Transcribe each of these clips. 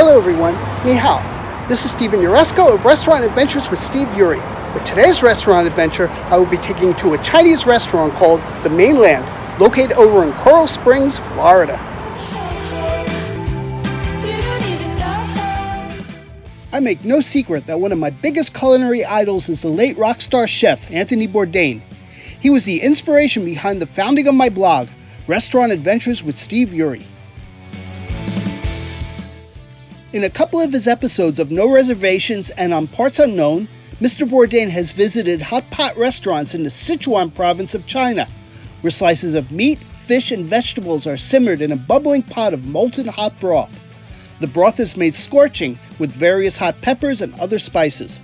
Hello everyone, ni hao. This is Steven Uresco of Restaurant Adventures with Steve Yuri. For today's restaurant adventure, I will be taking you to a Chinese restaurant called the MAINLAND, located over in Coral Springs, Florida. I make no secret that one of my biggest culinary idols is the late rock star chef Anthony Bourdain. He was the inspiration behind the founding of my blog, Restaurant Adventures with Steve Yuri. In a couple of his episodes of No Reservations and On Parts Unknown, Mr. Bourdain has visited hot pot restaurants in the Sichuan province of China, where slices of meat, fish, and vegetables are simmered in a bubbling pot of molten hot broth. The broth is made scorching with various hot peppers and other spices.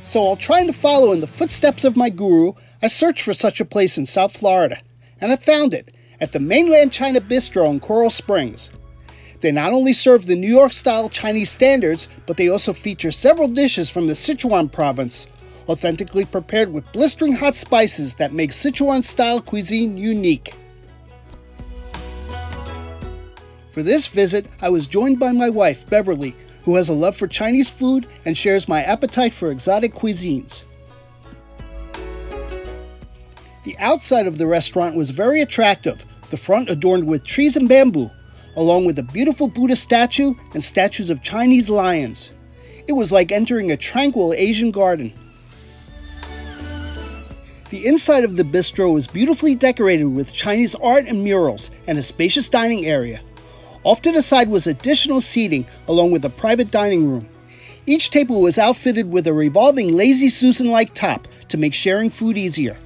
So while trying to follow in the footsteps of my guru, I searched for such a place in South Florida, and I found it at the Mainland China Bistro in Coral Springs. They not only serve the New York-style Chinese standards, but they also feature several dishes from the Sichuan province, authentically prepared with blistering hot spices that make Sichuan-style cuisine unique. For this visit, I was joined by my wife, Beverly, who has a love for Chinese food and shares my appetite for exotic cuisines. The outside of the restaurant was very attractive, the front adorned with trees and bamboo, along with a beautiful Buddha statue and statues of Chinese lions. It was like entering a tranquil Asian garden. The inside of the bistro was beautifully decorated with Chinese art and murals and a spacious dining area. Off to the side was additional seating, along with a private dining room. Each table was outfitted with a revolving Lazy Susan-like top to make sharing food easier.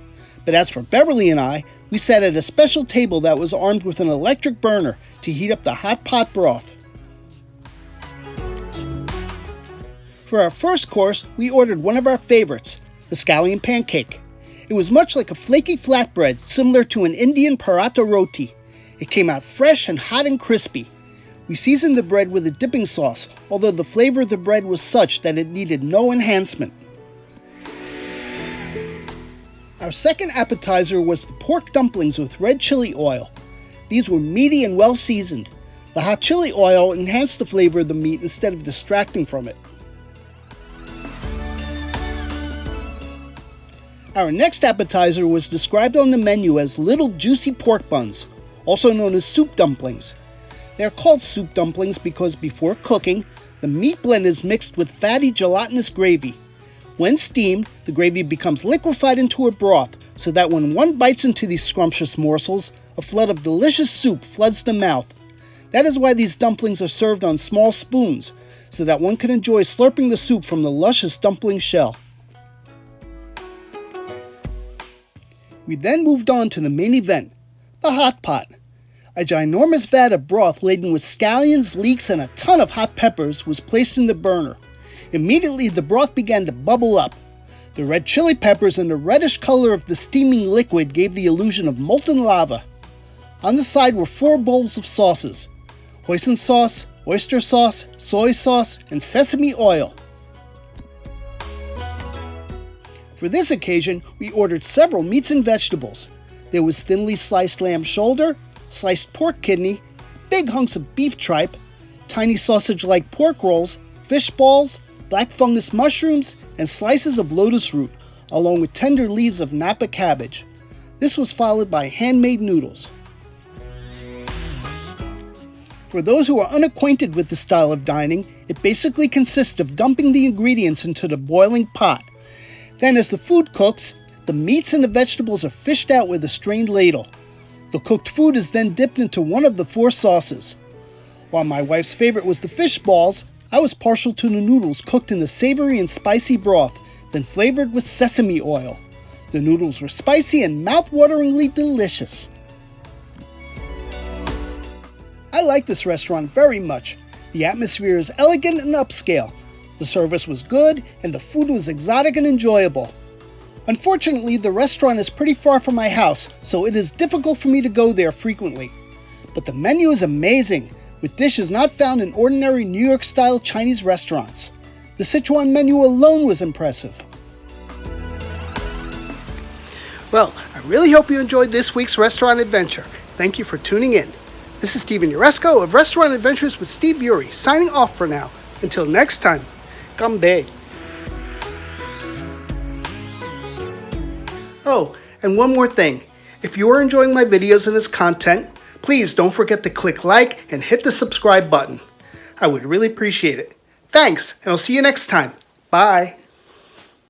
But as for Beverly and I, we sat at a special table that was armed with an electric burner to heat up the hot pot broth. For our first course, we ordered one of our favorites, the scallion pancake. It was much like a flaky flatbread, similar to an Indian paratha roti. It came out fresh and hot and crispy. We seasoned the bread with a dipping sauce, although the flavor of the bread was such that it needed no enhancement. Our second appetizer was the pork dumplings with red chili oil. These were meaty and well seasoned. The hot chili oil enhanced the flavor of the meat instead of distracting from it. Our next appetizer was described on the menu as little juicy pork buns, also known as soup dumplings. They are called soup dumplings because before cooking, the meat blend is mixed with fatty gelatinous gravy. When steamed, the gravy becomes liquefied into a broth, so that when one bites into these scrumptious morsels, a flood of delicious soup floods the mouth. That is why these dumplings are served on small spoons, so that one can enjoy slurping the soup from the luscious dumpling shell. We then moved on to the main event, the hot pot. A ginormous vat of broth laden with scallions, leeks, and a ton of hot peppers was placed in the burner. Immediately, the broth began to bubble up. The red chili peppers and the reddish color of the steaming liquid gave the illusion of molten lava. On the side were 4 bowls of sauces: hoisin sauce, oyster sauce, soy sauce, and sesame oil. For this occasion, we ordered several meats and vegetables. There was thinly sliced lamb shoulder, sliced pork kidney, big hunks of beef tripe, tiny sausage-like pork rolls, fish balls, black fungus mushrooms, and slices of lotus root, along with tender leaves of Napa cabbage. This was followed by handmade noodles. For those who are unacquainted with the style of dining, it basically consists of dumping the ingredients into the boiling pot. Then as the food cooks, the meats and the vegetables are fished out with a strained ladle. The cooked food is then dipped into one of the 4 sauces. While my wife's favorite was the fish balls, I was partial to the noodles cooked in the savory and spicy broth, then flavored with sesame oil. The noodles were spicy and mouth-wateringly delicious. I like this restaurant very much. The atmosphere is elegant and upscale. The service was good, and the food was exotic and enjoyable. Unfortunately, the restaurant is pretty far from my house, so it is difficult for me to go there frequently. But the menu is amazing, with dishes not found in ordinary New York-style Chinese restaurants. The Sichuan menu alone was impressive. Well, I really hope you enjoyed this week's restaurant adventure. Thank you for tuning in. This is Steven Uresco of Restaurant Adventures with Steve Yuri, signing off for now. Until next time, Gambe. Oh, and one more thing. If you are enjoying my videos and this content, please don't forget to click like and hit the subscribe button. I would really appreciate it. Thanks, and I'll see you next time. Bye.